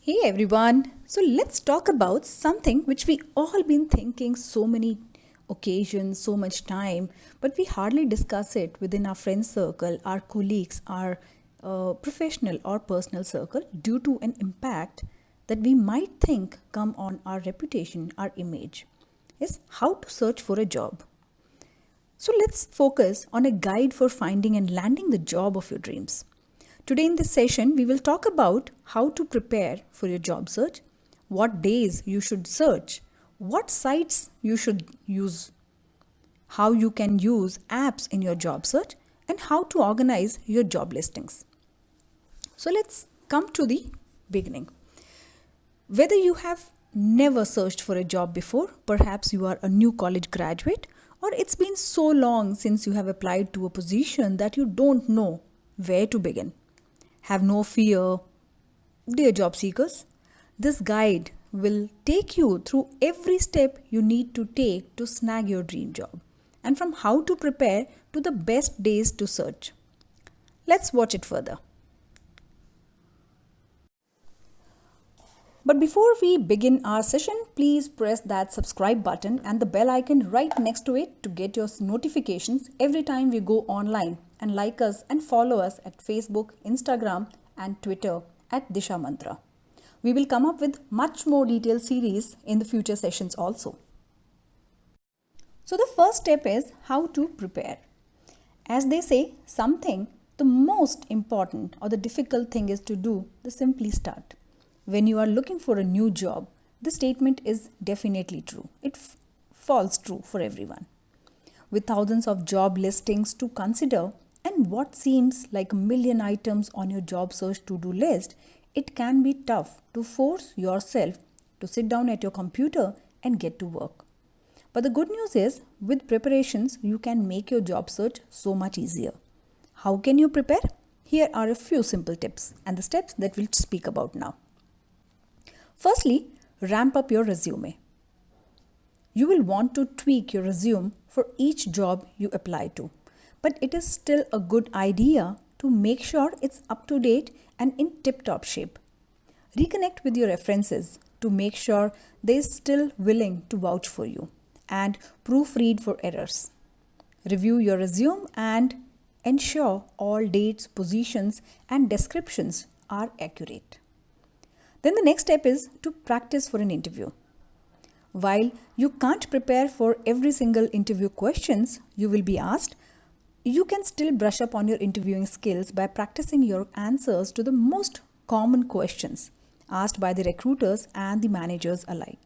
Hey everyone. So let's talk about something which we all been thinking so many occasions, so much time, but we hardly discuss it within our friend circle, our colleagues, our professional or personal circle due to an impact that we might think come on our reputation, our image. Is how to search for a job. So let's focus on a guide for finding and landing the job of your dreams. Today, in this session, we will talk about how to prepare for your job search, what days you should search, what sites you should use, how you can use apps in your job search, and how to organize your job listings. So, let's come to the beginning. Whether you have never searched for a job before, perhaps you are a new college graduate, or it's been so long since you have applied to a position that you don't know where to begin. Have no fear, dear job seekers. This guide will take you through every step you need to take to snag your dream job, and from how to prepare to the best days to search. Let's watch it further. But before we begin our session, please press that subscribe button and the bell icon right next to it to get your notifications every time we go online, and like us and follow us at Facebook, Instagram and Twitter at Disha Mantra. We will come up with much more detailed series in the future sessions also. So the first step is how to prepare. As they say, something the most important or the difficult thing is to do the simply start. When you are looking for a new job, the statement is definitely true. It falls true for everyone. With thousands of job listings to consider and what seems like a million items on your job search to-do list, it can be tough to force yourself to sit down at your computer and get to work. But the good news is, with preparations, you can make your job search so much easier. How can you prepare? Here are a few simple tips and the steps that we'll speak about now. Firstly, ramp up your resume. You will want to tweak your resume for each job you apply to, but it is still a good idea to make sure it's up to date and in tip-top shape. Reconnect with your references to make sure they're still willing to vouch for you, and proofread for errors. Review your resume and ensure all dates, positions, and descriptions are accurate. Then the next step is to practice for an interview. While you can't prepare for every single interview questions you will be asked, you can still brush up on your interviewing skills by practicing your answers to the most common questions asked by the recruiters and the managers alike.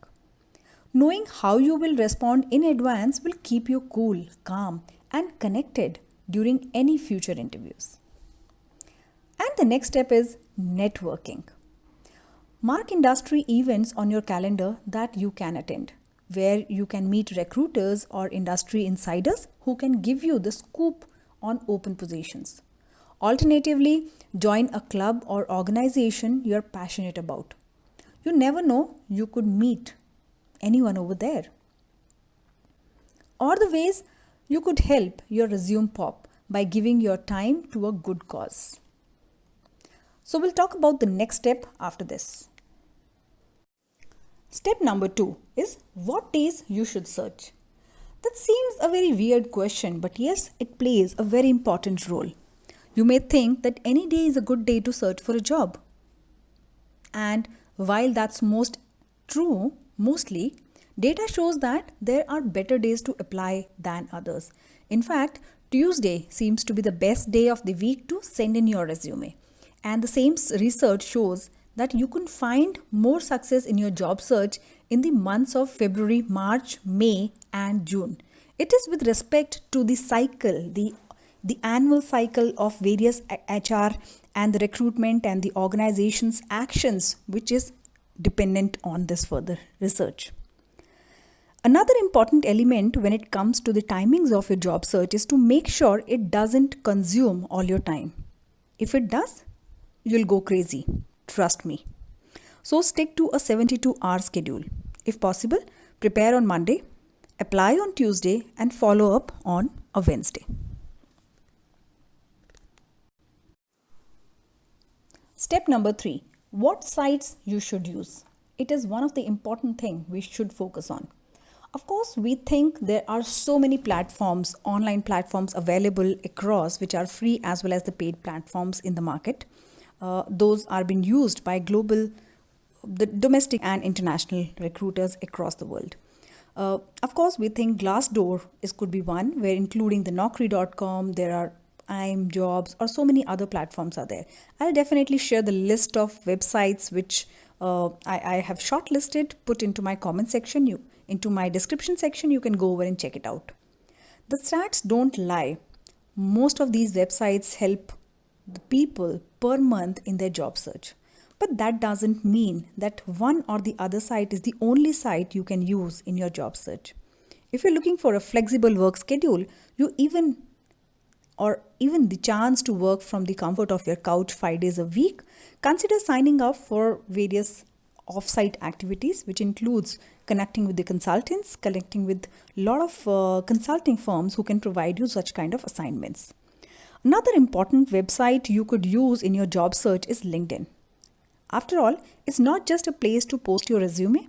Knowing how you will respond in advance will keep you cool, calm, and connected during any future interviews. And the next step is networking. Mark industry events on your calendar that you can attend, where you can meet recruiters or industry insiders who can give you the scoop on open positions. Alternatively, join a club or organization you're passionate about. You never know, you could meet anyone over there. Or the ways you could help your resume pop by giving your time to a good cause. So we'll talk about the next step after this. Step number 2 is what days you should search. That seems a very weird question, but yes, it plays a very important role. You may think that any day is a good day to search for a job. And while that's mostly, data shows that there are better days to apply than others. In fact, Tuesday seems to be the best day of the week to send in your resume. And the same research shows that you can find more success in your job search in the months of February, March, May, and June. It is with respect to the cycle, the annual cycle of various HR and the recruitment and the organization's actions, which is dependent on this further research. Another important element when it comes to the timings of your job search is to make sure it doesn't consume all your time. If it does, you'll go crazy. Trust me. So stick to a 72-hour schedule. If possible, prepare on Monday, apply on Tuesday, and follow up on a Wednesday. Step number 3. What sites you should use? It is one of the important thing we should focus on. Of course, we think there are so many platforms, online platforms available across, which are free as well as the paid platforms in the market. Those are being used by the domestic and international recruiters across the world. Of course, we think Glassdoor could be one, where including the Naukri.com, there are I'm Jobs, or so many other platforms are there. I'll definitely share the list of websites which I have shortlisted, put into my comment section, into my description section. You can go over and check it out. The stats don't lie. Most of these websites help the people per month in their job search. But that doesn't mean that one or the other site is the only site you can use in your job search. If you're looking for a flexible work schedule, even the chance to work from the comfort of your couch 5 days a week, consider signing up for various off-site activities, which includes connecting with the consultants, connecting with a lot of consulting firms who can provide you such kind of assignments. Another important website you could use in your job search is LinkedIn. After all, it's not just a place to post your resume.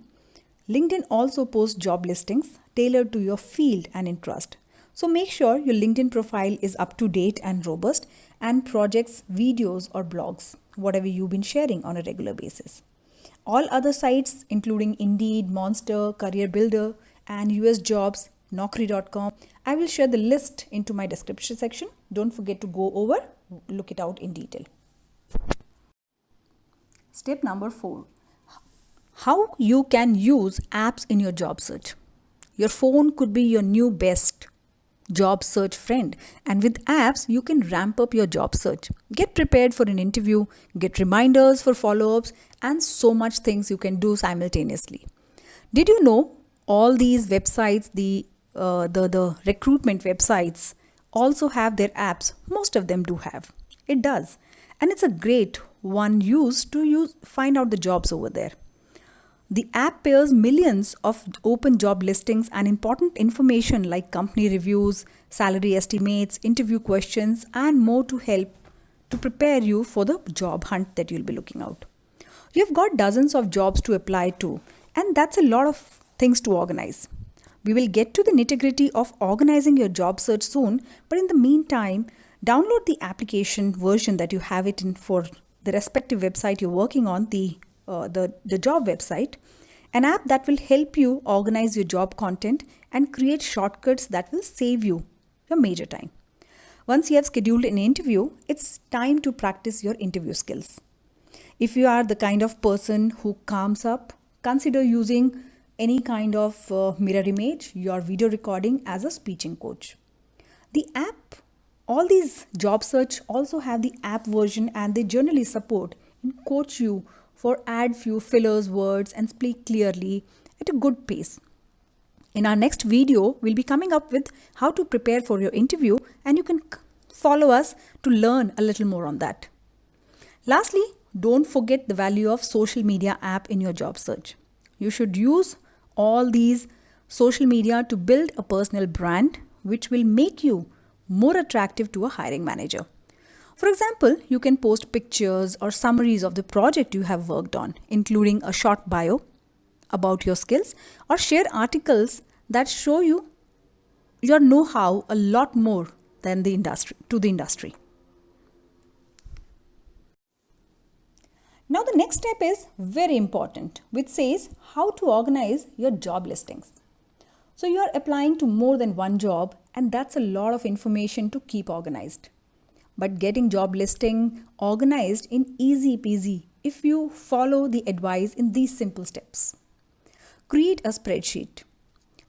LinkedIn also posts job listings tailored to your field and interest. So make sure your LinkedIn profile is up to date and robust and projects videos or blogs, whatever you've been sharing on a regular basis. All other sites, including Indeed, Monster, Career Builder, and US Jobs, Naukri.com, I will share the list into my description section. Don't forget to go over, look it out in detail. Step number 4. How you can use apps in your job search. Your phone could be your new best job search friend, and with apps you can ramp up your job search. Get prepared for an interview, get reminders for follow-ups, and so much things you can do simultaneously. Did you know all these websites, the recruitment websites also have their apps? Most of them do have. It does, and it's a great one used to find out the jobs over there. The app pairs millions of open job listings and important information like company reviews, salary estimates, interview questions, and more to help to prepare you for the job hunt that you'll be looking out. You've got dozens of jobs to apply to, and that's a lot of things to organize. We will get to the nitty-gritty of organizing your job search soon, but in the meantime, download the application version that you have it in for the respective website you're working on, the job website, an app that will help you organize your job content and create shortcuts that will save you your major time. Once you have scheduled an interview, it's time to practice your interview skills. If you are the kind of person who calms up, consider using any kind of mirror image, your video recording as a speaking coach. The app, all these job search also have the app version, and they generally support and coach you for add few fillers words and speak clearly at a good pace. In our next video, we'll be coming up with how to prepare for your interview, and you can follow us to learn a little more on that. Lastly, don't forget the value of social media app in your job search. You should use all these social media to build a personal brand, which will make you more attractive to a hiring manager. For example, you can post pictures or summaries of the project you have worked on, including a short bio about your skills, or share articles that show you your know-how a lot more than the industry. Now the next step is very important, which says how to organize your job listings. So you are applying to more than one job, and that's a lot of information to keep organized. But getting job listing organized in easy peasy if you follow the advice in these simple steps. Create a spreadsheet.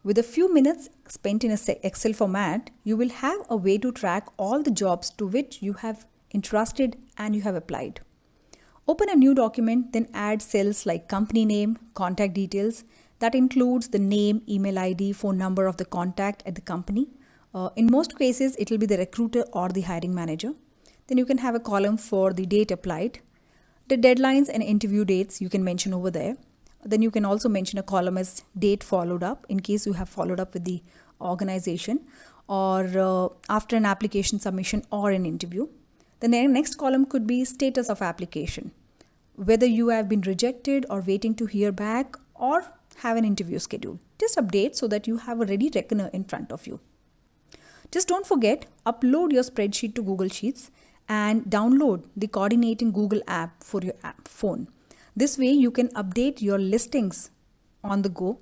With a few minutes spent in an Excel format, you will have a way to track all the jobs to which you have interested and you have applied. Open a new document, then add cells like company name, contact details. That includes the name, email ID, phone number of the contact at the company. In most cases, it will be the recruiter or the hiring manager. Then you can have a column for the date applied. The deadlines and interview dates you can mention over there. Then you can also mention a column as date followed up in case you have followed up with the organization or after an application submission or an interview. The next column could be status of application. whether you have been rejected or waiting to hear back or have an interview scheduled. Just update so that you have a ready reckoner in front of you. Just don't forget, upload your spreadsheet to Google Sheets and download the Coordinating Google app for your phone. This way you can update your listings on the go,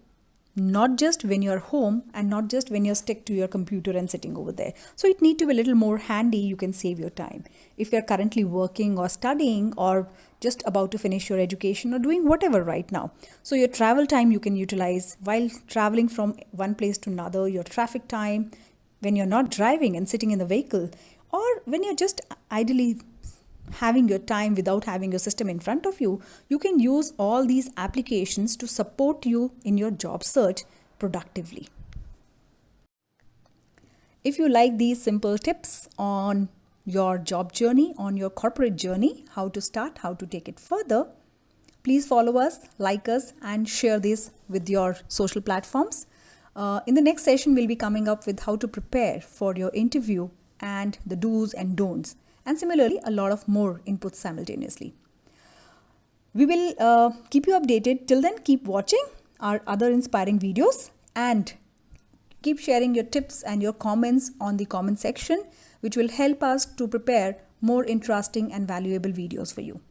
not just when you're home and not just when you're stuck to your computer and sitting over there. So it need to be a little more handy. You can save your time. If you're currently working or studying or just about to finish your education or doing whatever right now. So your travel time you can utilize while traveling from one place to another, your traffic time, when you're not driving and sitting in the vehicle, or when you're just idly having your time without having your system in front of you, you can use all these applications to support you in your job search productively. If you like these simple tips on your job journey, on your corporate journey, how to start, how to take it further, please follow us, like us, and share this with your social platforms. In the next session, we'll be coming up with how to prepare for your interview and the do's and don'ts, and similarly, a lot of more inputs simultaneously. We will keep you updated. Till then, keep watching our other inspiring videos and keep sharing your tips and your comments on the comment section, which will help us to prepare more interesting and valuable videos for you.